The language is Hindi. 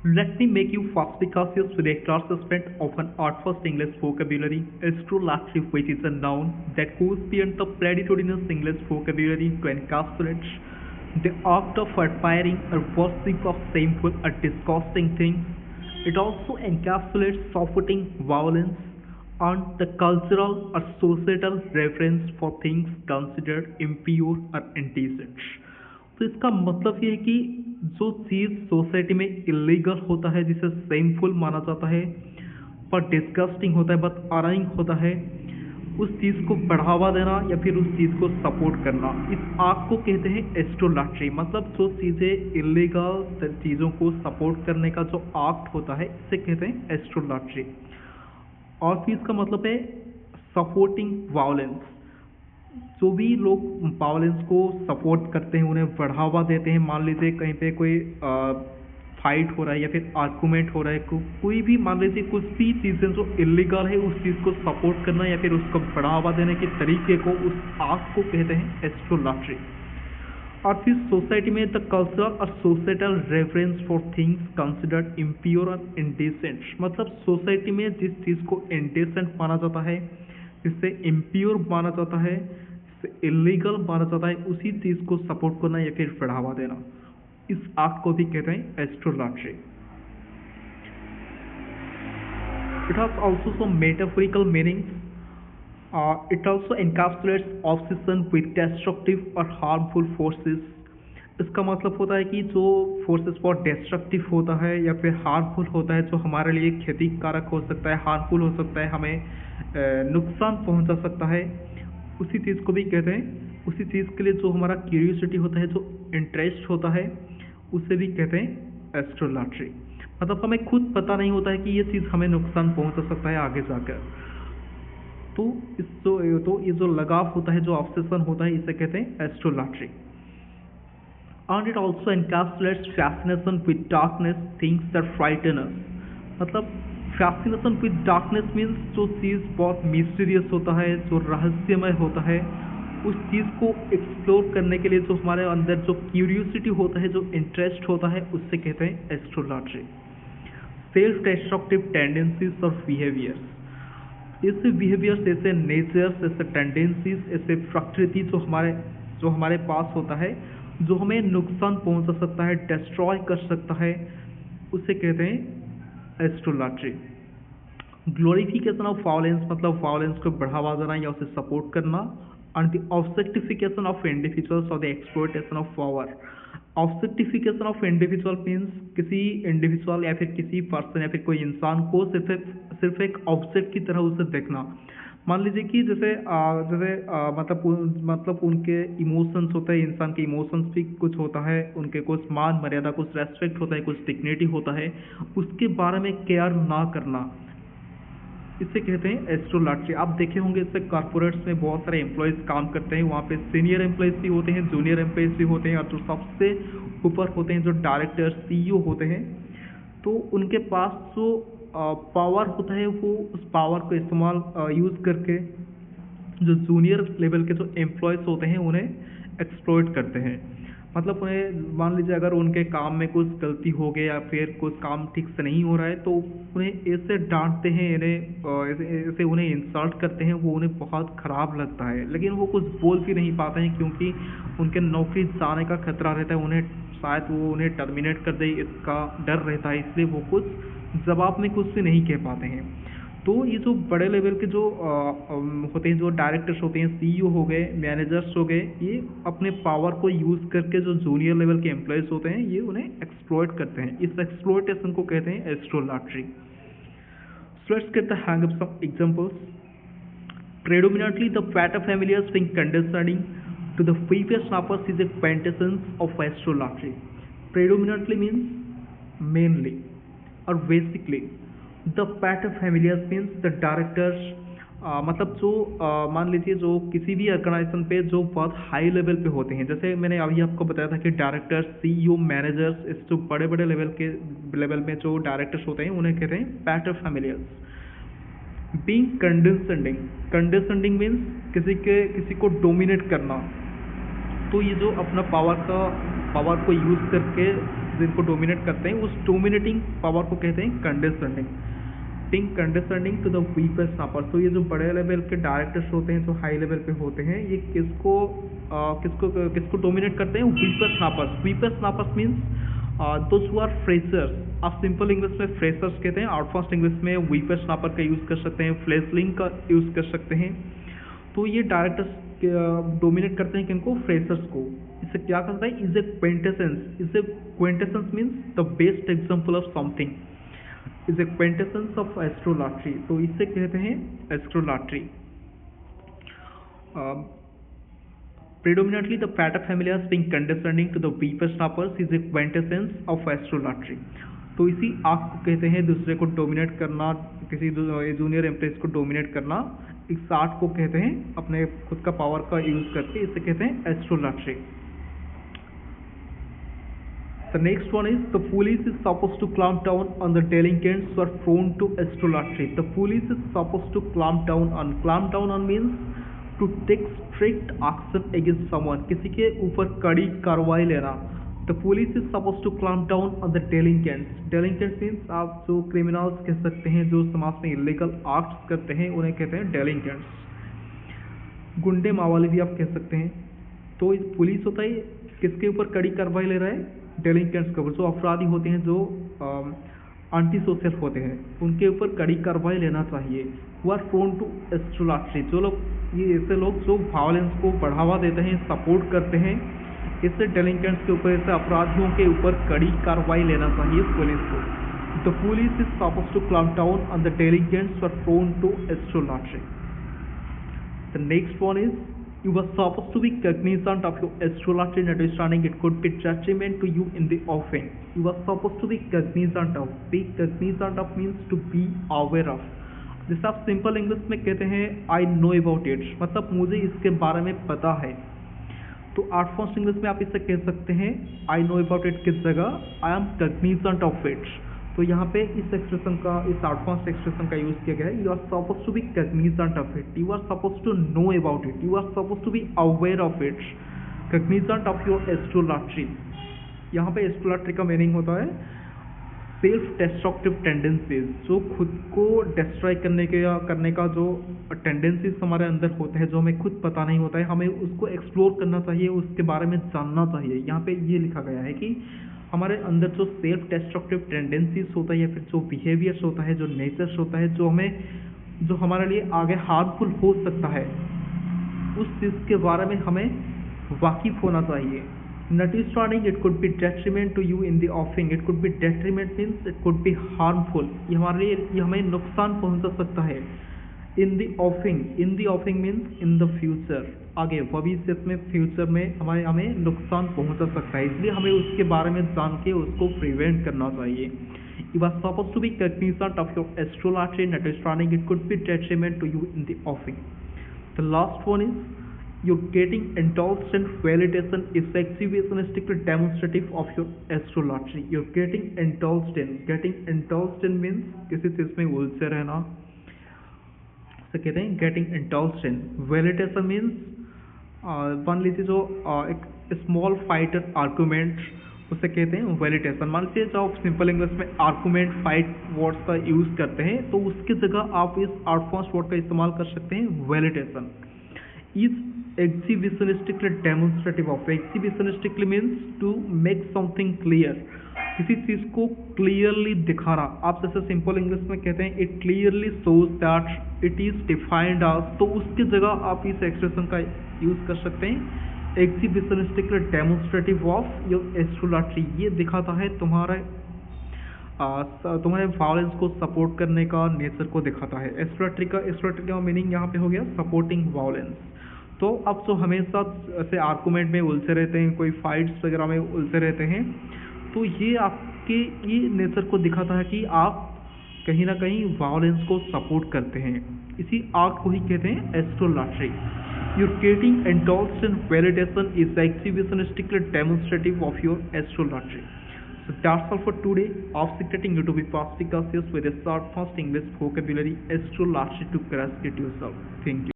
Let me make you fast because your selectors spent often art first English vocabulary, astrolatory, which is a noun that goes beyond the platitudinous English vocabulary to encapsulate the act of admiring or worship of shameful or disgusting things. It also encapsulates softening violence and the cultural or societal reverence for things considered impure or indecent. तो इसका मतलब ये है कि जो चीज़ सोसाइटी में इलीगल होता है, जिसे सेमफुल माना जाता है, पर डिस्गस्टिंग होता है, बहुत अराइंग होता है, उस चीज़ को बढ़ावा देना या फिर उस चीज़ को सपोर्ट करना, इस आग को कहते हैं एस्ट्रोलैट्री। मतलब जो चीज़ें इलीगल चीज़ों को सपोर्ट करने का जो एक्ट होता है, इसे कहते हैं एस्ट्रोलैट्री। और फिर इसका मतलब है सपोर्टिंग वायलेंस। जो भी लोग वायलेंस को सपोर्ट करते हैं, उन्हें बढ़ावा देते हैं, मान लीजिए कहीं पे कोई फाइट हो रहा है या फिर आर्गूमेंट हो रहा है, कोई भी मान लीजिए कुछ भी चीज़ें जो इलीगल है, उस चीज़ को सपोर्ट करना या फिर उसको बढ़ावा देने के तरीके को, उस एक्ट को कहते हैं एस्ट्रोलैट्री। और फिर सोसाइटी में द कल्चरल और societal reference for things considered impure और इंडिसेंट। मतलब सोसाइटी में जिस चीज़ को इंडिसेंट माना जाता है, जिससे इम्प्योर माना जाता है, जिससे इलीगल माना जाता है, उसी चीज़ को सपोर्ट करना या फिर बढ़ावा देना, इस एक्ट को भी कहते हैं astrolatry. It has also some metaphorical meanings. It also encapsulates obsession with destructive और harmful forces। इसका मतलब होता है कि जो फोर्सेस बहुत डिस्ट्रक्टिव होता है या फिर हार्मफुल होता है, जो हमारे लिए क्षतिकारक हो सकता है, हार्मफुल हो सकता है, हमें नुकसान पहुंचा सकता है, उसी चीज़ को भी कहते हैं। उसी चीज़ के लिए जो हमारा क्यूरियोसिटी होता है, जो इंटरेस्ट होता है, उसे भी कहते हैं एस्ट्रोलैट्री। मतलब हमें खुद पता नहीं होता है कि ये चीज़ हमें नुकसान पहुंचा सकता है आगे जाकर। तो ये जो लगाव होता है, जो ऑब्सेशन होता है, इसे कहते हैं astrolatry. And it also encapsulates fascination with darkness, things that frighten us. मतलब फैसिनेशन विद डार्कनेस मीन्स जो चीज़ बहुत मिस्टीरियस होता है, जो रहस्यमय होता है, उस चीज़ को एक्सप्लोर करने के लिए जो हमारे अंदर जो क्यूरियोसिटी होता है, जो इंटरेस्ट होता है, उससे कहते हैं एस्ट्रोलैट्री। सेल्फ डिस्ट्रक्टिव टेंडेंसीज और बिहेवियर्स। ऐसे बिहेवियर्स, ऐसे नेचर्स, ऐसे टेंडेंसीज, ऐसे प्रकृति जो हमारे पास होता है, जो हमें नुकसान पहुंचा सकता है, डिस्ट्रॉय कर सकता है, उसे कहते हैं एस्ट्रोलैट्री। Glorification of violence. मतलब वायलेंस को बढ़ावा देना या उसे सपोर्ट करना। And the objectification of individuals और the exploitation of power. Objectification of individual means किसी इंडिविजुअल या फिर किसी पर्सन या फिर कोई इंसान को सिर्फ एक ऑब्जेक्ट की तरह उसे देखना। मान लीजिए कि मतलब उनके इमोशंस होते हैं, इंसान के इमोशंस भी कुछ होता है, उनके कुछ मान मर्यादा, कुछ रेस्पेक्ट होता है, कुछ डिग्निटी होता है, उसके बारे में केयर ना करना, इसे कहते हैं एस्ट्रोलैट्री। आप देखे होंगे इससे कॉर्पोरेट्स में बहुत सारे एम्प्लॉयज़ काम करते हैं, वहाँ पे सीनियर एम्प्लॉयज़ भी होते हैं, जूनियर एम्प्लॉयज़ भी होते हैं, और जो सबसे ऊपर होते हैं, जो डायरेक्टर CEO होते हैं, तो उनके पास जो पावर होता है, वो उस पावर को इस्तेमाल यूज़ करके जो जूनियर लेवल के जो एम्प्लॉयज़ होते हैं, उन्हें एक्सप्लॉइट करते हैं। मतलब उन्हें मान लीजिए अगर उनके काम में कुछ गलती हो गई या फिर कुछ काम ठीक से नहीं हो रहा है, तो उन्हें ऐसे डांटते हैं, ऐसे उन्हें इंसल्ट करते हैं, वो उन्हें बहुत ख़राब लगता है, लेकिन वो कुछ बोल भी नहीं पाते हैं क्योंकि उनके नौकरी जाने का खतरा रहता है, उन्हें शायद वो उन्हें टर्मिनेट कर दे, इसका डर रहता है, इसलिए वो कुछ जवाब में कुछ भी नहीं कह पाते हैं। तो ये जो बड़े लेवल के जो होते हैं, जो डायरेक्टर्स होते हैं, CEO हो गए, मैनेजर्स हो गए, ये अपने पावर को यूज़ करके जो जूनियर लेवल के एम्प्लॉयज़ होते हैं, ये उन्हें एक्सप्लॉइट करते हैं। इस एक्सप्लॉइटेशन को कहते हैं astrolatry. So let's get the hang of some examples. Predominantly the paterfamilias being condescending to the whippersnappers is a quintessence of astrolotry. Predominantly means mainly or basically. The paterfamilias means the directors, मतलब जो मान लीजिए जो किसी भी ऑर्गेनाइजेशन पे जो बहुत हाई लेवल पे होते हैं, जैसे मैंने अभी आपको बताया था कि डायरेक्टर्स, CEO, मैनेजर्स, इस जो बड़े बड़े लेवल में जो डायरेक्टर्स होते हैं, उन्हें कहते हैं पैटरफैमिलियर्स। बीइंग कंडेसेंडिंग मीन्स किसी को डोमिनेट करना। तो ये जो अपना पावर को यूज़ करके जिनको डोमिनेट करते हैं, उस डोमिनेटिंग पावर को कहते हैं कंडेस्सेंडिंग, कंडेस्सेंडिंग टू द वीपर स्नापर। तो ये जो बड़े लेवल के डायरेक्टर्स होते हैं, जो हाई लेवल पे होते हैं, ये किसको डोमिनेट करते हैं? Whippersnappers. Whippersnappers means those who are freshers. आप सिंपल इंग्लिश में फ्रेशर्स कहते हैं, एडवांस्ड इंग्लिश में वीपर स्नापर का यूज़ कर सकते हैं, फ्लेशलिंग का यूज़ कर सकते हैं। तो ये डायरेक्टर्स डोमिनेट करते हैं किनको? फ्रेशर्स को। इससे क्या करता है? Is a quintessence. Is a quintessence means the best example of something, is a quintessence of astrolatry. तो इसे कहते हैं एस्ट्रोलॉट्री। Predominantly the paterfamilias being condescending to the whippersnappers is a quintessence of astrolotry। तो इसी आर्ट को कहते हैं दूसरे को डोमिनेट करना, किसी जूनियर एम्प्रेस को डोमिनेट करना। इस आर्ट को कहते हैं अपने खुद का पावर का यूज करके, इसे कहते हैं एस्ट्रोलॉट्री। The next one is the police is supposed to clamp down on the delinquents who are prone to astrolotry। The police is supposed to clamp down on means to take strict action against someone, किसी के ऊपर कड़ी कार्रवाई लेना। The police is supposed to clamp down on the delinquents। Delinquents means आप जो क्रिमिनल्स कह सकते हैं, जो समाज में इलीगल एक्ट्स करते हैं, उन्हें कहते हैं डेलिंकेंट्स। गुंडे मावाली भी आप कह सकते हैं। तो इस पुलिस होता है किसके ऊपर कड़ी कार्रवाई ले रहा है? डेलिंकेंट्स के ऊपर। जो अपराधी होते हैं, जो एंटी सोशल होते हैं, उनके ऊपर कड़ी कार्रवाई लेना चाहिए। हु आर प्रोन टू एस्ट्रोलॉट्री, जो लोग, ये ऐसे लोग जो वायलेंस को बढ़ावा देते हैं, सपोर्ट करते हैं, इससे डेलिंकेंट्स के ऊपर, ऐसे अपराधियों के ऊपर कड़ी कार्रवाई लेना चाहिए पुलिस को। The police is supposed to clamp down on the delinquents who are prone to astrolatry. The next one is you were supposed to be cognizant of your astrology and understanding it could be detriment to you in the offing। You were supposed to be cognizant of। be cognizant of means to be aware of। जैसे आप सिंपल इंग्लिश में कहते हैं आई नो अबाउट इट, मतलब मुझे इसके बारे में पता है। तो एडवांस्ड इंग्लिश में आप इसे कह सकते हैं आई नो अबाउट इट की जगह I am Cognizant of it. तो यहाँ पे इस एक्सप्रेशन का, इस एडवांस्ड एक्सप्रेशन का यूज किया गया है। You are supposed to be cognizant of it, you are supposed to know about it, you are supposed to be aware of it, cognizant of your astrolatry. यहाँ पे एस्ट्रोलॉट्री का मीनिंग होता है सेल्फ डिस्ट्रक्टिव टेंडेंसीज, जो खुद को डिस्ट्रॉय करने का जो टेंडेंसीज हमारे अंदर होते हैं, जो हमें खुद पता नहीं होता है, हमें उसको एक्सप्लोर करना चाहिए, उसके बारे में जानना चाहिए। यहाँ पे ये लिखा गया है कि हमारे अंदर जो सेल्फ डिस्ट्रक्टिव टेंडेंसीज होता है, या फिर जो बिहेवियर्स होता है, जो नेचर्स होता है, जो हमारे लिए आगे हार्मफुल हो सकता है, उस चीज़ के बारे में हमें वाकिफ होना चाहिए। Notwithstanding it could be detriment to you in the offing। it could be detriment means it could be harmful। ये हमारे लिए, ये हमें नुकसान पहुंचा सकता है। in the offing means in the future, आगे भविष्य में, फ्यूचर में हमें नुकसान पहुंचा सकता है, इसलिए हमें उसके बारे में जान के उसको प्रिवेंट करना चाहिए। You are supposed to be cognizant of your astrology and understanding it could be detriment to you in the offing। The last one is you're getting indulged in validation is exhibitionistically demonstrative of your astrology। You're getting indulged in means किसी चीज़ में उलझे रहना, उसे कहते हैं getting indulged in। validation means मान लीजिए जो एक स्मॉल फाइटर आर्गूमेंट, उसे कहते हैं वैलिडेशन। मान लीजिए जो आप सिंपल इंग्लिश में आर्गूमेंट, फाइट वर्ड्स का यूज़ करते हैं, तो उसकी जगह आप इस एडवांस्ड वर्ड का इस्तेमाल कर सकते हैं validation. Is exhibitionistically demonstrative of। exhibitionistically means to make something clear, किसी चीज़ को क्लियरली दिखाना। आप जैसे सिंपल इंग्लिश में कहते हैं it clearly shows that it is defined as, तो उसकी जगह आप इस एक्सप्रेशन का यूज कर सकते हैं exhibitionistically demonstrative of your astrology। ये दिखाता है तुम्हारे वायलेंस को सपोर्ट करने का नेचर को दिखाता है। एस्ट्रोलॉट्री का मीनिंग यहाँ पे हो गया सपोर्टिंग वायलेंस। तो अब जो हमेशा ऐसे आर्गूमेंट में उलझे रहते हैं, कोई फाइट्स वगैरह में उलझे रहते हैं, तो ये आपके ये नेचर को दिखाता है कि आप कहीं ना कहीं वायलेंस को सपोर्ट करते हैं। इसी आर्ट को ही कहते हैं एस्ट्रोलॉट्री। You're getting indulged in validation is exhibitionistically demonstrative of your astrology। So that's all for today of secreting you to be perspicacious with a short fast English vocabulary astrology to grasp it yourself। Thank you।